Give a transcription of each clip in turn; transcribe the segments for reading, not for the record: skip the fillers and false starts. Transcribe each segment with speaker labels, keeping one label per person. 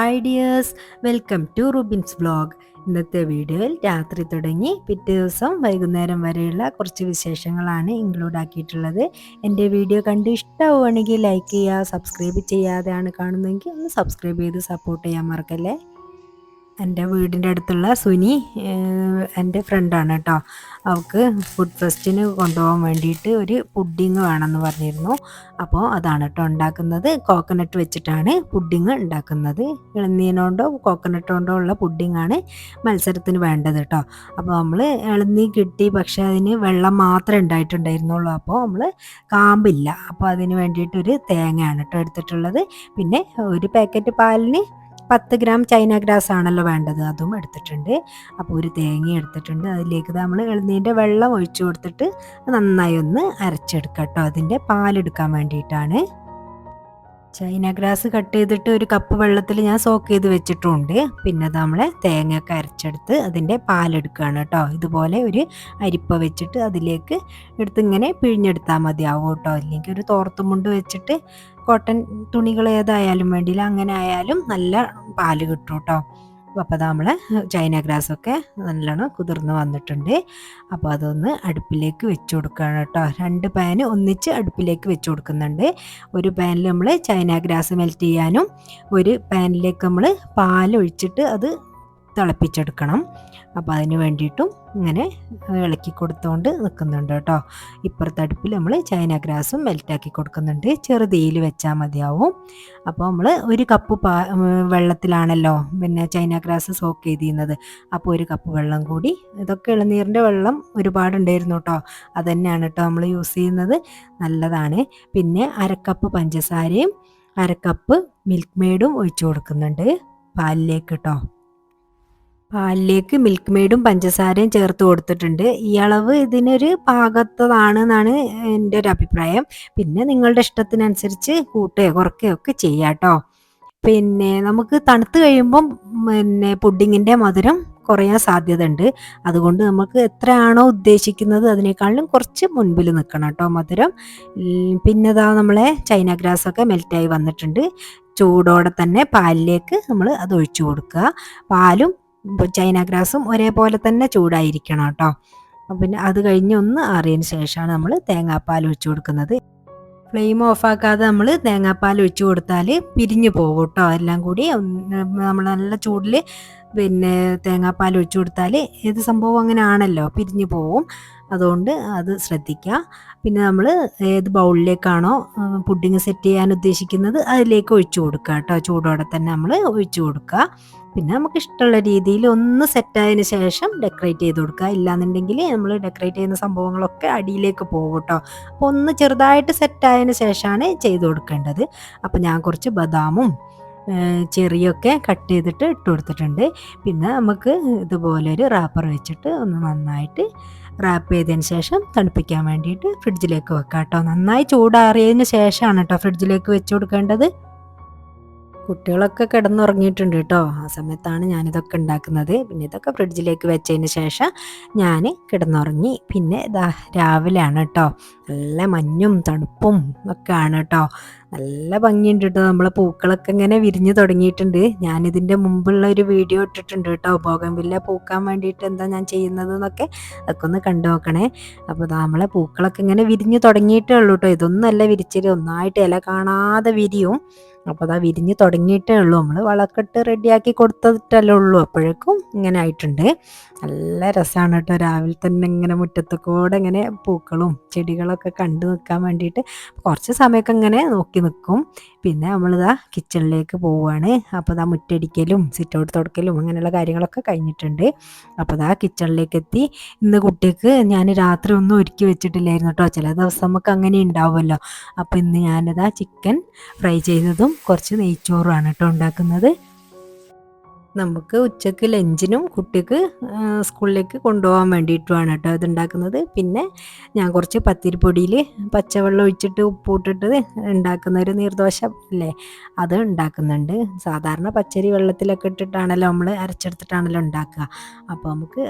Speaker 1: Hi dears, welcome to Rubin's vlog. ഇന്നത്തെ വീഡിയോയിൽ രാത്രി തുടങ്ങി പിറ്റേ ദിവസം വൈകുന്നേരം വരെയുള്ള കുറച്ച് വിശേഷങ്ങളാണ് ഇൻക്ലൂഡ് ആക്കിയിട്ടുള്ളത്. എൻ്റെ വീഡിയോ കണ്ട് ഇഷ്ടമാവുകയാണെങ്കിൽ ലൈക്ക് ചെയ്യുക, സബ്സ്ക്രൈബ് ചെയ്യാതെയാണ് കാണുന്നതെങ്കിൽ ഒന്ന് സബ്സ്ക്രൈബ് ചെയ്ത് സപ്പോർട്ട് ചെയ്യാൻ മറക്കല്ലേ. എൻ്റെ വീടിൻ്റെ അടുത്തുള്ള സുനി എൻ്റെ ഫ്രണ്ടാണ് കേട്ടോ. അവൾക്ക് ഫുഡ് ഫെസ്റ്റിന് കൊണ്ടുപോകാൻ വേണ്ടിയിട്ട് ഒരു പുഡിങ് വേണമെന്ന് പറഞ്ഞിരുന്നു. അപ്പോൾ അതാണ് കേട്ടോ ഉണ്ടാക്കുന്നത്. കോക്കനട്ട് വെച്ചിട്ടാണ് പുഡിങ് ഉണ്ടാക്കുന്നത്. ഇളനീനോണ്ടോ കോക്കനട്ട് കൊണ്ടോ ഉള്ള പുഡിങ്ങാണ് മത്സരത്തിന് വേണ്ടത് കേട്ടോ. അപ്പോൾ നമ്മൾ ഇളനീ കിട്ടി, പക്ഷേ അതിന് വെള്ളം മാത്രമേ ഉണ്ടായിട്ടുണ്ടായിരുന്നുള്ളൂ. അപ്പോൾ നമ്മൾ കാമ്പില്ല. അപ്പോൾ അതിന് വേണ്ടിയിട്ടൊരു തേങ്ങയാണ് കേട്ടോ എടുത്തിട്ടുള്ളത്. പിന്നെ ഒരു പാക്കറ്റ് പാലിന് 10 ഗ്രാം ചൈന ഗ്രാസ് ആണല്ലോ വേണ്ടത്, അതും എടുത്തിട്ടുണ്ട്. അപ്പോൾ ഒരു തേങ്ങ എടുത്തിട്ടുണ്ട്. അതിലേക്ക് നമ്മൾ ഇളനീരിൻ്റെ വെള്ളം ഒഴിച്ചു കൊടുത്തിട്ട് നന്നായി ഒന്ന് അരച്ചെടുക്കാം കേട്ടോ. അതിൻ്റെ പാലെടുക്കാൻ വേണ്ടിയിട്ടാണ്. ചൈന ഗ്രാസ് കട്ട് ചെയ്തിട്ട് ഒരു കപ്പ് വെള്ളത്തിൽ ഞാൻ സോക്ക് ചെയ്ത് വെച്ചിട്ടുണ്ട്. പിന്നെ നമ്മൾ തേങ്ങയൊക്കെ അരച്ചെടുത്ത് അതിൻ്റെ പാലെടുക്കുകയാണ് കേട്ടോ. ഇതുപോലെ ഒരു അരിപ്പ വെച്ചിട്ട് അതിലേക്ക് എടുത്ത് ഇങ്ങനെ പിഴിഞ്ഞെടുത്താൽ മതിയാവും കേട്ടോ. അല്ലെങ്കിൽ ഒരു തോർത്തുമുണ്ട് വെച്ചിട്ട് കോട്ടൺ തുണികൾ ഏതായാലും വേണ്ടിയില്ല, അങ്ങനെ ആയാലും നല്ല പാല് കിട്ടും കേട്ടോ. അപ്പോൾ നമ്മൾ ചൈന ഗ്രാസൊക്കെ നല്ലോണം കുതിർന്ന് വന്നിട്ടുണ്ട്. അപ്പോൾ അതൊന്ന് അടുപ്പിലേക്ക് വെച്ച് കൊടുക്കുകയാണ് കേട്ടോ. 2 പാന് ഒന്നിച്ച് അടുപ്പിലേക്ക് വെച്ച് കൊടുക്കുന്നുണ്ട്. ഒരു പാനിൽ നമ്മൾ ചൈന ഗ്രാസ് മെൽറ്റ് ചെയ്യാനും ഒരു പാനിലേക്ക് നമ്മൾ പാലൊഴിച്ചിട്ട് അത് തിളപ്പിച്ചെടുക്കണം. അപ്പോൾ അതിന് വേണ്ടിയിട്ടും ഇങ്ങനെ ഇളക്കി കൊടുത്തുകൊണ്ട് നിൽക്കുന്നുണ്ട് കേട്ടോ. ഇപ്പുറത്തെ അടുപ്പിൽ നമ്മൾ ചൈന ഗ്രാസും മെൽറ്റാക്കി കൊടുക്കുന്നുണ്ട്. ചെറുതീയിൽ വെച്ചാൽ മതിയാവും. അപ്പോൾ നമ്മൾ ഒരു കപ്പ് വെള്ളത്തിലാണല്ലോ പിന്നെ ചൈന ഗ്രാസ് സോക്ക് ചെയ്തിരുന്നത്. അപ്പോൾ ഒരു കപ്പ് വെള്ളം കൂടി, ഇതൊക്കെ ഇളനീരിൻ്റെ വെള്ളം ഒരുപാടുണ്ടായിരുന്നു കേട്ടോ. അതുതന്നെയാണ് കേട്ടോ നമ്മൾ യൂസ് ചെയ്യുന്നത്, നല്ലതാണ്. പിന്നെ അരക്കപ്പ് പഞ്ചസാരയും അരക്കപ്പ് മിൽക്ക് മെയ്ഡും ഒഴിച്ചു കൊടുക്കുന്നുണ്ട് പാലിലേക്ക് കേട്ടോ. പാലിലേക്ക് മിൽക്ക് മെയ്ഡും പഞ്ചസാരയും ചേർത്ത് കൊടുത്തിട്ടുണ്ട്. ഈ അളവ് ഇതിനൊരു പാകത്തതാണെന്നാണ് എൻ്റെ ഒരു അഭിപ്രായം. പിന്നെ നിങ്ങളുടെ ഇഷ്ടത്തിനനുസരിച്ച് കൂട്ടുകയോ കുറയ്ക്കുകയോ ഒക്കെ ചെയ്യാം കേട്ടോ. പിന്നെ നമുക്ക് തണുത്ത് കഴിയുമ്പം പിന്നെ പുഡിങ്ങിൻ്റെ മധുരം കുറയാൻ സാധ്യത ഉണ്ട്. അതുകൊണ്ട് നമുക്ക് എത്രയാണോ ഉദ്ദേശിക്കുന്നത് അതിനേക്കാളും കുറച്ച് മുൻപിൽ നിൽക്കണം കേട്ടോ മധുരം. പിന്നെ ഇതാ നമ്മളെ ചൈന ഗ്രാസൊക്കെ മെൽറ്റായി വന്നിട്ടുണ്ട്. ചൂടോടെ തന്നെ പാലിലേക്ക് നമ്മൾ അത് ഒഴിച്ചു കൊടുക്കുക. പാലും ചൈന ഗ്രാസും ഒരേപോലെ തന്നെ ചൂടായിരിക്കണം കേട്ടോ. പിന്നെ അത് കഴിഞ്ഞ് ഒന്ന് ആറിയതിന് ശേഷമാണ് നമ്മൾ തേങ്ങാപ്പാൽ ഒഴിച്ചു കൊടുക്കുന്നത്. ഫ്ലെയിം ഓഫാക്കാതെ നമ്മൾ തേങ്ങാപ്പാൽ ഒഴിച്ചു കൊടുത്താൽ പിരിഞ്ഞു പോകും കേട്ടോ. എല്ലാം കൂടി നമ്മൾ നല്ല ചൂടിൽ പിന്നെ തേങ്ങാപ്പാൽ ഒഴിച്ചു കൊടുത്താൽ ഏത് സംഭവം അങ്ങനെ ആണല്ലോ, പിരിഞ്ഞു പോവും. അതുകൊണ്ട് അത് ശ്രദ്ധിക്കുക. പിന്നെ നമ്മൾ ഏത് ബൗളിലേക്കാണോ പുഡിങ് സെറ്റ് ചെയ്യാൻ ഉദ്ദേശിക്കുന്നത് അതിലേക്ക് ഒഴിച്ചു കൊടുക്കുക കേട്ടോ. ചൂടോടെ തന്നെ നമ്മൾ ഒഴിച്ചു കൊടുക്കുക. പിന്നെ നമുക്ക് ഇഷ്ടമുള്ള രീതിയിൽ ഒന്ന് സെറ്റായതിന് ശേഷം ഡെക്കറേറ്റ് ചെയ്ത് കൊടുക്കുക. ഇല്ലാന്നുണ്ടെങ്കിൽ നമ്മൾ ഡെക്കറേറ്റ് ചെയ്യുന്ന സംഭവങ്ങളൊക്കെ അടിയിലേക്ക് പോകും കേട്ടോ. അപ്പോൾ ഒന്ന് ചെറുതായിട്ട് സെറ്റായതിന് ശേഷമാണ് ചെയ്ത് കൊടുക്കേണ്ടത്. അപ്പോൾ ഞാൻ കുറച്ച് ബദാമും ചെറിയൊക്കെ കട്ട് ചെയ്തിട്ട് ഇട്ട് കൊടുത്തിട്ടുണ്ട്. പിന്നെ നമുക്ക് ഇതുപോലെ ഒരു റാപ്പർ വെച്ചിട്ട് ഒന്ന് നന്നായിട്ട് റാപ്പ് ചെയ്തതിന് ശേഷം തണുപ്പിക്കാൻ വേണ്ടിയിട്ട് ഫ്രിഡ്ജിലേക്ക് വെക്കാം കേട്ടോ. നന്നായി ചൂടാറിയതിന് ശേഷമാണ് കേട്ടോ ഫ്രിഡ്ജിലേക്ക് വെച്ച് കൊടുക്കേണ്ടത്. കുട്ടികളൊക്കെ കിടന്നുറങ്ങിയിട്ടുണ്ട് കേട്ടോ. ആ സമയത്താണ് ഞാനിതൊക്കെ ഉണ്ടാക്കുന്നത്. പിന്നെ ഇതൊക്കെ ഫ്രിഡ്ജിലേക്ക് വെച്ചതിന് ശേഷം ഞാൻ കിടന്നുറങ്ങി. പിന്നെ ഇതാ രാവിലെയാണ് കേട്ടോ. നല്ല മഞ്ഞും തണുപ്പും ഒക്കെ ആണ് കേട്ടോ. നല്ല ഭംഗിയുണ്ട് കേട്ടോ. നമ്മളെ പൂക്കളൊക്കെ ഇങ്ങനെ വിരിഞ്ഞു തുടങ്ങിയിട്ടുണ്ട്. ഞാനിതിൻ്റെ മുമ്പുള്ള ഒരു വീഡിയോ ഇട്ടിട്ടുണ്ട് കേട്ടോ. ബോഗൺവില്ല പൂക്കാൻ വേണ്ടിയിട്ട് എന്താ ഞാൻ ചെയ്യുന്നത് എന്നൊക്കെ, അതൊക്കെ ഒന്ന് കണ്ടു നോക്കണേ. അപ്പോൾ നമ്മളെ പൂക്കളൊക്കെ ഇങ്ങനെ വിരിഞ്ഞു തുടങ്ങിയിട്ടേ ഉള്ളൂ കേട്ടോ. ഇതൊന്നല്ല വിരിച്ചിട്ട് ഒന്നായിട്ട് ഇല കാണാതെ വിരിയും. അപ്പോൾ അതാ വിരിഞ്ഞ് തുടങ്ങിയിട്ടേ ഉള്ളൂ. നമ്മൾ വളക്കെട്ട് റെഡിയാക്കി കൊടുത്തിട്ടല്ലേ ഉള്ളൂ. അപ്പോഴേക്കും ഇങ്ങനെ ആയിട്ടുണ്ട്. നല്ല രസമാണ് കേട്ടോ. രാവിലെ തന്നെ ഇങ്ങനെ മുറ്റത്തൊക്കെ ഇങ്ങനെ പൂക്കളും ചെടികളൊക്കെ കണ്ടു നിൽക്കാൻ വേണ്ടിയിട്ട് കുറച്ച് സമയമൊക്കെ ഇങ്ങനെ നോക്കി നിൽക്കും. പിന്നെ നമ്മളിതാ കിച്ചണിലേക്ക് പോവുകയാണ്. അപ്പോൾ ഇതാ മുറ്റടിക്കലും സിറ്റ് ഔട്ട് തുടക്കലും അങ്ങനെയുള്ള കാര്യങ്ങളൊക്കെ കഴിഞ്ഞിട്ടുണ്ട്. അപ്പോൾ ഇതാ കിച്ചണിലേക്ക് എത്തി. ഇന്ന് കുട്ടിക്ക് ഞാൻ രാത്രി ഒന്നും ഒരുക്കി വെച്ചിട്ടില്ലായിരുന്നു കേട്ടോ. ചില ദിവസം നമുക്ക് അങ്ങനെ ഉണ്ടാവുമല്ലോ. അപ്പോൾ ഇന്ന് ഞാനിതാ ചിക്കൻ ഫ്രൈ ചെയ്തതും കുറച്ച് നെയ്ച്ചോറുമാണ് കേട്ടോ ഉണ്ടാക്കുന്നത്. നമുക്ക് ഉച്ചക്ക് ലഞ്ചിനും കുട്ടിക്ക് സ്കൂളിലേക്ക് കൊണ്ടുപോകാൻ വേണ്ടിയിട്ടുമാണ് കേട്ടോ ഇതുണ്ടാക്കുന്നത്. പിന്നെ ഞാൻ കുറച്ച് പത്തിരിപ്പൊടിയിൽ പച്ചവെള്ളം ഒഴിച്ചിട്ട് ഉപ്പിട്ടിട്ട് ഉണ്ടാക്കുന്ന ഒരു നീർദോശ അല്ലേ, അത് ഉണ്ടാക്കുന്നുണ്ട്. സാധാരണ പച്ചരി വെള്ളത്തിലൊക്കെ ഇട്ടിട്ടാണല്ലോ നമ്മൾ അരച്ചെടുത്തിട്ടാണല്ലോ ഉണ്ടാക്കുക. അപ്പോൾ നമുക്ക്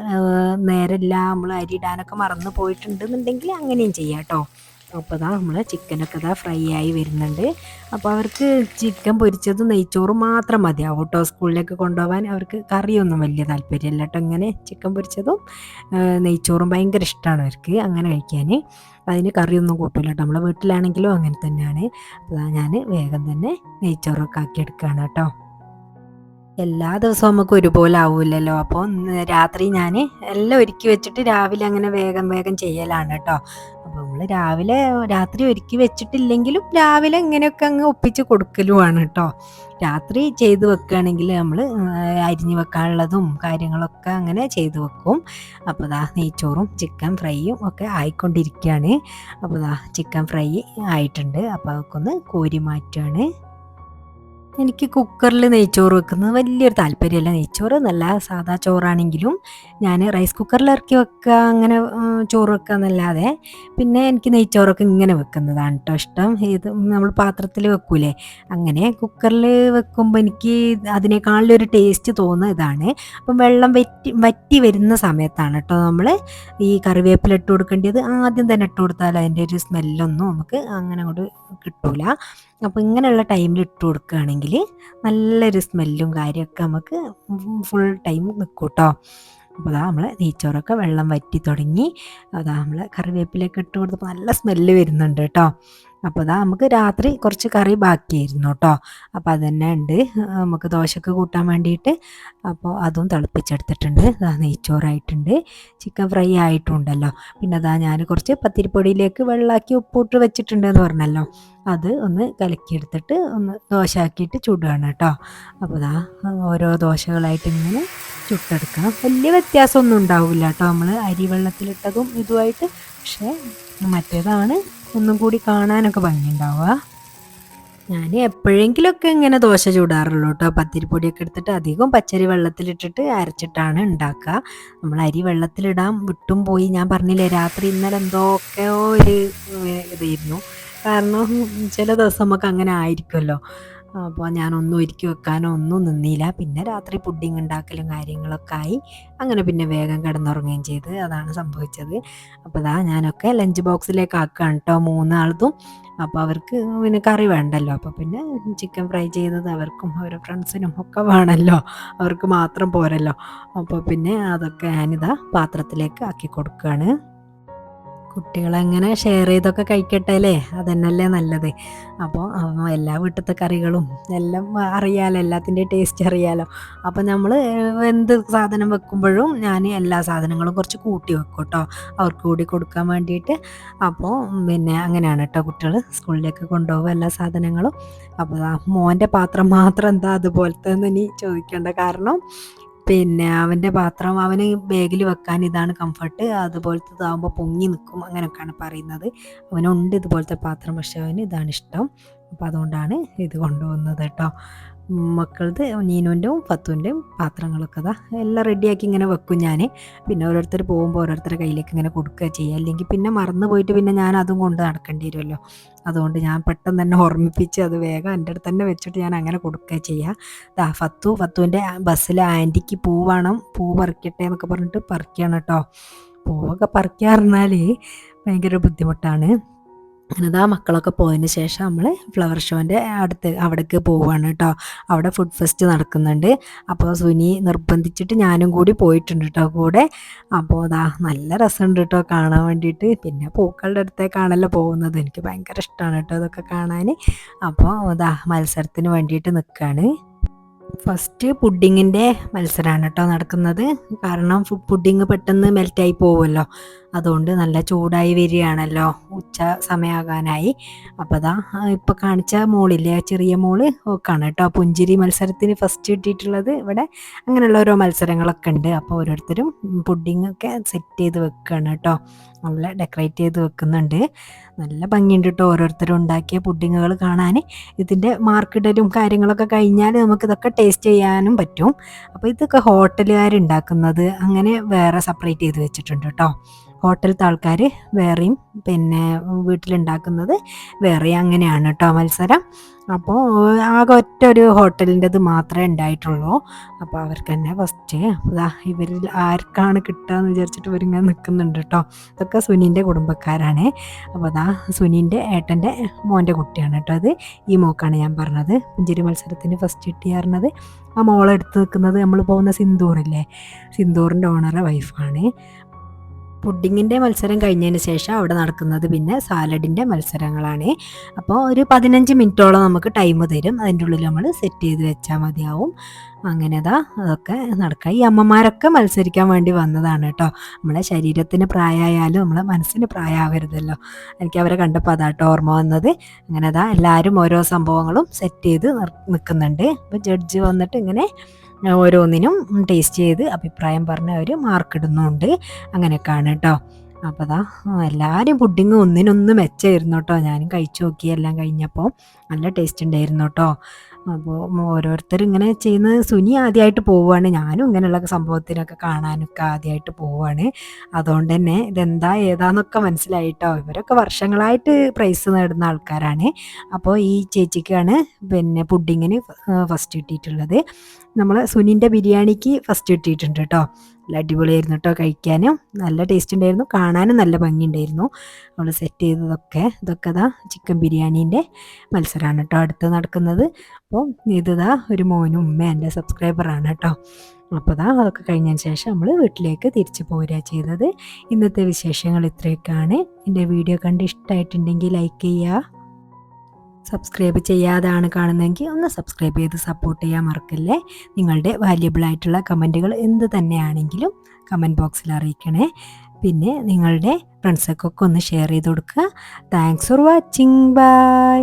Speaker 1: നേരമില്ല, നമ്മൾ അരി ഇടാനൊക്കെ മറന്നു പോയിട്ടുണ്ടെന്നുണ്ടെങ്കിൽ അങ്ങനെയും ചെയ്യാം കേട്ടോ. അപ്പോൾ ഇതാ നമ്മൾ ചിക്കനൊക്കെ ഇതാ ഫ്രൈ ആയി വരുന്നുണ്ട്. അപ്പോൾ അവർക്ക് ചിക്കൻ പൊരിച്ചതും നെയ്ച്ചോറും മാത്രം മതിയാവും കേട്ടോ. സ്കൂളിലേക്ക് കൊണ്ടുപോകാൻ അവർക്ക് കറിയൊന്നും വലിയ താല്പര്യമില്ല കേട്ടോ. ഇങ്ങനെ ചിക്കൻ പൊരിച്ചതും നെയ്ച്ചോറും ഭയങ്കര ഇഷ്ടമാണ് അവർക്ക് അങ്ങനെ കഴിക്കാൻ. അതിന് കറിയൊന്നും കൂട്ടില്ല കേട്ടോ. നമ്മളെ വീട്ടിലാണെങ്കിലും അങ്ങനെ തന്നെയാണ്. അപ്പോൾ ഞാൻ വേഗം തന്നെ നെയ്ച്ചോറൊക്കെ ആക്കിയെടുക്കുകയാണ് കേട്ടോ. എല്ലാ ദിവസവും നമുക്ക് ഒരുപോലെ ആവില്ലല്ലോ. അപ്പോൾ രാത്രി ഞാൻ എല്ലാം ഒരുക്കി വെച്ചിട്ട് രാവിലെ അങ്ങനെ വേഗം വേഗം ചെയ്യലാണ് കേട്ടോ. അപ്പോൾ നമ്മൾ രാത്രി ഒരുക്കി വെച്ചിട്ടില്ലെങ്കിലും രാവിലെ ഇങ്ങനെയൊക്കെ അങ്ങ് ഒപ്പിച്ച് കൊടുക്കലുമാണ് കേട്ടോ. രാത്രി ചെയ്ത് വെക്കുകയാണെങ്കിൽ നമ്മൾ അരിഞ്ഞ് വെക്കാനുള്ളതും കാര്യങ്ങളൊക്കെ അങ്ങനെ ചെയ്ത് വെക്കും. അപ്പോൾ ദാ നെയ്ച്ചോറും ചിക്കൻ ഫ്രൈയും ഒക്കെ ആയിക്കൊണ്ടിരിക്കുകയാണ്. അപ്പോൾ ദാ ചിക്കൻ ഫ്രൈ ആയിട്ടുണ്ട്. അപ്പോൾ അതൊക്കെ ഒന്ന് കോരി മാറ്റുകയാണ്. എനിക്ക് കുക്കറിൽ നെയ്ച്ചോറ് വെക്കുന്നത് വലിയൊരു താല്പര്യമല്ല. നെയ്ച്ചോറ് നല്ല സാധാ ചോറാണെങ്കിലും ഞാൻ റൈസ് കുക്കറിൽ ഇറക്കി വെക്കുക അങ്ങനെ ചോറ് വെക്കുക എന്നല്ലാതെ പിന്നെ എനിക്ക് നെയ്ച്ചോറൊക്കെ ഇങ്ങനെ വെക്കുന്നതാണ് കേട്ടോ ഇഷ്ടം. ഇത് നമ്മൾ പാത്രത്തിൽ വെക്കൂലേ അങ്ങനെ കുക്കറിൽ വെക്കുമ്പോൾ എനിക്ക് അതിനേക്കാളിലൊരു ടേസ്റ്റ് തോന്നുന്നത് ഇതാണ്. അപ്പം വെള്ളം വറ്റി വരുന്ന സമയത്താണ് കേട്ടോ നമ്മൾ ഈ കറിവേപ്പില ഇട്ട് കൊടുക്കേണ്ടത്. ആദ്യം തന്നെ ഇട്ട് കൊടുത്താൽ അതിൻ്റെ ഒരു സ്മെല്ലൊന്നും നമുക്ക് അങ്ങനെ അങ്ങോട്ട് കിട്ടൂല. അപ്പോൾ ഇങ്ങനെയുള്ള ടൈമിൽ ഇട്ട് കൊടുക്കുകയാണെങ്കിൽ നല്ലൊരു സ്മെല്ലും കാര്യമൊക്കെ നമുക്ക് ഫുൾ ടൈം നിൽക്കും കേട്ടോ. അപ്പോൾ അതാ നമ്മൾ നെയ്ച്ചോറൊക്കെ വെള്ളം വറ്റി തുടങ്ങി. അതാ നമ്മൾ കറിവേപ്പിലൊക്കെ ഇട്ട് കൊടുത്തപ്പോൾ നല്ല സ്മെല്ല് വരുന്നുണ്ട് കേട്ടോ. അപ്പോൾ അതാ നമുക്ക് രാത്രി കുറച്ച് കറി ബാക്കിയായിരുന്നു കേട്ടോ. അപ്പോൾ അത് തന്നെ ഉണ്ട് നമുക്ക് ദോശക്ക് കൂട്ടാൻ വേണ്ടിയിട്ട്. അപ്പോൾ അതും തിളപ്പിച്ചെടുത്തിട്ടുണ്ട്. അതാ നെയ്ച്ചോറായിട്ടുണ്ട്, ചിക്കൻ ഫ്രൈ ആയിട്ടുണ്ടല്ലോ. പിന്നെ അതാ ഞാൻ കുറച്ച് പത്തിരിപ്പൊടിയിലേക്ക് വെള്ളമാക്കി ഉപ്പിട്ട് വെച്ചിട്ടുണ്ടെന്ന് പറഞ്ഞല്ലോ. അത് ഒന്ന് കലക്കിയെടുത്തിട്ട് ഒന്ന് ദോശ ആക്കിയിട്ട് ചുടുകയാണ് കേട്ടോ. അപ്പോൾ അതാ ഓരോ ദോശകളായിട്ട് ഇങ്ങനെ ചുട്ടെടുക്കണം. വലിയ വ്യത്യാസമൊന്നും ഉണ്ടാവില്ല കേട്ടോ നമ്മൾ അരി വെള്ളത്തിലിട്ടതും ഇതുമായിട്ട്. പക്ഷേ മറ്റേതാണ് ഒന്നും കൂടി കാണാനൊക്കെ ഭംഗിയുണ്ടാവുക. ഞാൻ എപ്പോഴെങ്കിലുമൊക്കെ ഇങ്ങനെ ദോശ ചൂടാറുള്ളൂ കേട്ടോ. പത്തിരിപ്പൊടിയൊക്കെ എടുത്തിട്ട് അധികം പച്ചരി വെള്ളത്തിലിട്ടിട്ട് അരച്ചിട്ടാണ് ഉണ്ടാക്കുക. നമ്മൾ അരി വെള്ളത്തിലിടാൻ വിട്ടും പോയി. ഞാൻ പറഞ്ഞില്ലേ രാത്രി ഇന്നലെ എന്തൊക്കെയോ ഒരു ഇതായിരുന്നു. കാരണം ചില ദിവസം നമുക്ക് അങ്ങനെ ആയിരിക്കുമല്ലോ. അപ്പോൾ ഞാനൊന്നും ഒരുക്കി വെക്കാനോ ഒന്നും നിന്നില്ല. പിന്നെ രാത്രി പുഡിങ് ഉണ്ടാക്കലും കാര്യങ്ങളൊക്കെ ആയി. അങ്ങനെ പിന്നെ വേഗം കിടന്നുറങ്ങുകയും ചെയ്ത് അതാണ് സംഭവിച്ചത്. അപ്പോൾ ഇതാ ഞാനൊക്കെ ലഞ്ച് ബോക്സിലേക്ക് ആക്കുകയാണ് കേട്ടോ 3 ആളതും. അപ്പോൾ അവർക്ക് പിന്നെ കറി വേണ്ടല്ലോ. അപ്പോൾ പിന്നെ ചിക്കൻ ഫ്രൈ ചെയ്തത് അവർക്കും അവരുടെ ഫ്രണ്ട്സിനും ഒക്കെ വേണമല്ലോ, അവർക്ക് മാത്രം പോരല്ലോ. അപ്പോൾ പിന്നെ അതൊക്കെ ഞാനിതാ പാത്രത്തിലേക്ക് ആക്കി കൊടുക്കുകയാണ്. കുട്ടികളങ്ങനെ ഷെയർ ചെയ്തൊക്കെ കഴിക്കട്ടെ അല്ലേ, അതന്നെയല്ലേ നല്ലത്. അപ്പോൾ എല്ലാ വീട്ടിലത്തെ കറികളും എല്ലാം അറിയാമല്ലോ, എല്ലാത്തിൻ്റെ ടേസ്റ്റ് അറിയാമല്ലോ. അപ്പോൾ നമ്മൾ എന്ത് സാധനം വെക്കുമ്പോഴും ഞാൻ എല്ലാ സാധനങ്ങളും കുറച്ച് കൂട്ടി വെക്കും കേട്ടോ, അവർക്ക് കൂടി കൊടുക്കാൻ വേണ്ടിയിട്ട്. അപ്പോൾ പിന്നെ അങ്ങനെയാണ് കേട്ടോ കുട്ടികൾ സ്കൂളിലേക്ക് കൊണ്ടുപോകും എല്ലാ സാധനങ്ങളും. അപ്പോൾ മോൻ്റെ പാത്രം മാത്രം എന്താ അതുപോലത്തെ ഇനി ചോദിക്കേണ്ട. കാരണം പിന്നെ അവൻ്റെ പാത്രം അവന് ബാഗിൽ വെക്കാൻ ഇതാണ് കംഫർട്ട്, അതുപോലത്തതാകുമ്പോൾ പൊങ്ങി നിൽക്കും അങ്ങനെയൊക്കെയാണ് പറയുന്നത്. അവനുണ്ട് ഇതുപോലത്തെ പാത്രം, പക്ഷേ അവന് ഇതാണ് ഇഷ്ടം. അപ്പോൾ അതുകൊണ്ടാണ് ഇത് കൊണ്ടുപോകുന്നത് കേട്ടോ. മക്കളത് നീനുവിൻ്റെയും ഫത്തുവിൻ്റെയും പാത്രങ്ങളൊക്കെ അതാ എല്ലാം റെഡിയാക്കി ഇങ്ങനെ വെക്കും ഞാൻ. പിന്നെ ഓരോരുത്തർ പോകുമ്പോൾ ഓരോരുത്തരുടെ കയ്യിലേക്ക് ഇങ്ങനെ കൊടുക്കുക ചെയ്യുക. അല്ലെങ്കിൽ പിന്നെ മറന്നു പോയിട്ട് പിന്നെ ഞാൻ അതും കൊണ്ട് നടക്കേണ്ടി വരുമല്ലോ. അതുകൊണ്ട് ഞാൻ പെട്ടെന്ന് തന്നെ ഓർമ്മിപ്പിച്ച് അത് വേഗം എൻ്റെ അടുത്ത് തന്നെ വെച്ചിട്ട് ഞാൻ അങ്ങനെ കൊടുക്കുക ചെയ്യുക. ഫത്തുവിൻ്റെ ബസ്സിൽ ആൻറ്റിക്ക് പൂ വേണം, പൂ പറിക്കട്ടെ എന്നൊക്കെ പറഞ്ഞിട്ട് പറിക്കുകയാണ് കേട്ടോ. പൂവൊക്കെ പറിക്കുക പറഞ്ഞാൽ ഭയങ്കര ബുദ്ധിമുട്ടാണ്. അങ്ങനെതാ മക്കളൊക്കെ പോയതിന് ശേഷം നമ്മൾ ഫ്ലവർ ഷോൻ്റെ അവിടേക്ക് പോവുകയാണ് കേട്ടോ. അവിടെ ഫുഡ് ഫെസ്റ്റ് നടക്കുന്നുണ്ട്. അപ്പോൾ സുനി നിർബന്ധിച്ചിട്ട് ഞാനും കൂടി പോയിട്ടുണ്ട് കേട്ടോ കൂടെ. അപ്പോൾ അതാ നല്ല രസമുണ്ട് കേട്ടോ കാണാൻ വേണ്ടിയിട്ട്. പിന്നെ പൂക്കളുടെ അടുത്തേക്കാണല്ലോ പോകുന്നത്, എനിക്ക് ഭയങ്കര ഇഷ്ടമാണ് കേട്ടോ ഇതൊക്കെ കാണാൻ. അപ്പോൾ അതാ മത്സരത്തിന് വേണ്ടിയിട്ട് നിൽക്കുകയാണ്. ഫസ്റ്റ് പുഡിങ്ങിൻ്റെ മത്സരമാണ് കേട്ടോ നടക്കുന്നത്. കാരണം പുഡിങ് പെട്ടെന്ന് മെൽറ്റായി പോവുമല്ലോ, അതുകൊണ്ട് നല്ല ചൂടായി വരികയാണല്ലോ, ഉച്ച സമയമാകാനായി. അപ്പോൾ അതാ ഇപ്പോൾ കാണിച്ച മോളില്ലേ, ചെറിയ മോള് ഓക്കാണ് കേട്ടോ പുഞ്ചിരി മത്സരത്തിന് ഫസ്റ്റ് കിട്ടിയിട്ടുള്ളത്. ഇവിടെ അങ്ങനെയുള്ള ഓരോ മത്സരങ്ങളൊക്കെ ഉണ്ട്. അപ്പോൾ ഓരോരുത്തരും പുഡിങ്ങൊക്കെ സെറ്റ് ചെയ്ത് വെക്കുകയാണ് കേട്ടോ, നല്ല ഡെക്കറേറ്റ് ചെയ്ത് വെക്കുന്നുണ്ട്. നല്ല ഭംഗിയുണ്ട് കേട്ടോ ഓരോരുത്തരും ഉണ്ടാക്കിയ പുഡിങ്ങുകൾ കാണാൻ. ഇതിൻ്റെ മാർക്കിടലും കാര്യങ്ങളൊക്കെ കഴിഞ്ഞാൽ നമുക്കിതൊക്കെ ടേസ്റ്റ് ചെയ്യാനും പറ്റും. അപ്പോൾ ഇതൊക്കെ ഹോട്ടലുകാരുണ്ടാക്കുന്നത് അങ്ങനെ വേറെ സെപ്പറേറ്റ് ചെയ്ത് വെച്ചിട്ടുണ്ട് കേട്ടോ. ഹോട്ടലത്തെ ആൾക്കാർ വേറെയും പിന്നെ വീട്ടിലുണ്ടാക്കുന്നത് വേറെ, അങ്ങനെയാണ് കേട്ടോ മത്സരം. അപ്പോൾ ആകെ ഒറ്റ ഒരു ഹോട്ടലിൻ്റെത് മാത്രമേ ഉണ്ടായിട്ടുള്ളൂ. അപ്പോൾ അവർക്ക് തന്നെ ഫസ്റ്റ് ഇവരിൽ ആർക്കാണ് കിട്ടുകയെന്ന് വിചാരിച്ചിട്ട് ഇവരിങ്ങനെ നിൽക്കുന്നുണ്ട് കേട്ടോ. ഇതൊക്കെ സുനീൻ്റെ കുടുംബക്കാരാണ്. അപ്പോൾ സുനീൻ്റെ ഏട്ടൻ്റെ മോൻ്റെ കുട്ടിയാണ് കേട്ടോ അത്. ഈ മോക്കാണ് ഞാൻ പറഞ്ഞത് പുഞ്ചിരി മത്സരത്തിന് ഫസ്റ്റ് കിട്ടിയായിരുന്നത്. ആ മോളെടുത്ത് നിൽക്കുന്നത് നമ്മൾ പോകുന്ന സിന്ദൂറില്ലേ, സിന്ദൂറിൻ്റെ ഓണറെ വൈഫാണ്. പുഡിങ്ങിൻ്റെ മത്സരം കഴിഞ്ഞതിന് ശേഷം അവിടെ നടക്കുന്നത് പിന്നെ സാലഡിൻ്റെ മത്സരങ്ങളാണ്. അപ്പോൾ ഒരു 15 മിനിറ്റോളം നമുക്ക് ടൈം തരും. അതിൻ്റെ ഉള്ളിൽ നമ്മൾ സെറ്റ് ചെയ്ത് വെച്ചാൽ മതിയാവും. അങ്ങനെ അതൊക്കെ നടക്കുക. ഈ അമ്മമാരൊക്കെ മത്സരിക്കാൻ വേണ്ടി വന്നതാണ് കേട്ടോ. നമ്മളെ ശരീരത്തിന് പ്രായമായാലും നമ്മളെ മനസ്സിന് പ്രായമാവരുതല്ലോ. എനിക്ക് അവരെ കണ്ടപ്പോൾ അതാട്ടോ ഓർമ്മ വന്നത്. അങ്ങനെ എല്ലാവരും ഓരോ സംഭവങ്ങളും സെറ്റ് ചെയ്ത് നിൽക്കുന്നുണ്ട്. അപ്പോൾ ജഡ്ജ് വന്നിട്ട് ഇങ്ങനെ ഓരോന്നിനും ടേസ്റ്റ് ചെയ്ത് അഭിപ്രായം പറഞ്ഞ് അവർ മാർക്കിടുന്നുണ്ട്. അങ്ങനെയൊക്കെയാണ് കേട്ടോ. അപ്പോൾ എല്ലാവരും പുഡിങ് ഒന്നിനൊന്ന് മെച്ചമായിരുന്നു കേട്ടോ. ഞാനും കഴിച്ചു നോക്കി എല്ലാം കഴിഞ്ഞപ്പോൾ നല്ല ടേസ്റ്റ് ഉണ്ടായിരുന്നു കേട്ടോ. അപ്പോൾ ഓരോരുത്തർ ഇങ്ങനെ ചെയ്യുന്നത് സുനി ആദ്യമായിട്ട് പോവുകയാണ്. ഞാനും ഇങ്ങനെയുള്ള സംഭവത്തിനൊക്കെ കാണാനൊക്കെ ആദ്യമായിട്ട് പോവുകയാണ്. അതുകൊണ്ട് തന്നെ ഇതെന്താ ഏതാന്നൊക്കെ മനസ്സിലായിട്ടോ. ഇവരൊക്കെ വർഷങ്ങളായിട്ട് പ്രൈസ് നേടുന്ന ആൾക്കാരാണ്. അപ്പോൾ ഈ ചേച്ചിക്കാണ് പിന്നെ പുഡിങ്ങിന് ഫസ്റ്റ് കിട്ടിയിട്ടുള്ളത്. നമ്മൾ സുനിൻ്റെ ബിരിയാണിക്ക് ഫസ്റ്റ് കിട്ടിയിട്ടുണ്ട് കേട്ടോ. നല്ല അടിപൊളിയായിരുന്നു കേട്ടോ. കഴിക്കാനും നല്ല ടേസ്റ്റ് ഉണ്ടായിരുന്നു, കാണാനും നല്ല ഭംഗിയുണ്ടായിരുന്നു. നമ്മൾ സെറ്റ് ചെയ്തതൊക്കെ ഇതൊക്കെ ചിക്കൻ ബിരിയാണീൻ്റെ മത്സരമാണ് കേട്ടോ അടുത്ത് നടക്കുന്നത്. അപ്പോൾ ഒരു മോനും ഉമ്മ എൻ്റെ സബ്സ്ക്രൈബറാണ് കേട്ടോ. അപ്പോൾ അതൊക്കെ കഴിഞ്ഞതിന് ശേഷം നമ്മൾ വീട്ടിലേക്ക് തിരിച്ചു പോരുക ചെയ്തത്. ഇന്നത്തെ വിശേഷങ്ങൾ ഇത്രയൊക്കെയാണ്. എൻ്റെ വീഡിയോ കണ്ട് ഇഷ്ടമായിട്ടുണ്ടെങ്കിൽ ലൈക്ക് ചെയ്യുക. സബ്സ്ക്രൈബ് ചെയ്യാതാണ് കാണുന്നതെങ്കിൽ ഒന്ന് സബ്സ്ക്രൈബ് ചെയ്ത് സപ്പോർട്ട് ചെയ്യാൻ മറക്കല്ലേ. നിങ്ങളുടെ വാല്യബിളായിട്ടുള്ള കമൻറ്റുകൾ എന്ത് തന്നെയാണെങ്കിലും കമൻറ്റ് ബോക്സിൽ അറിയിക്കണേ. പിന്നെ നിങ്ങളുടെ ഫ്രണ്ട്സൊക്കെ ഒന്ന് ഷെയർ ചെയ്ത് കൊടുക്കുക. Thanks for watching. ബൈ.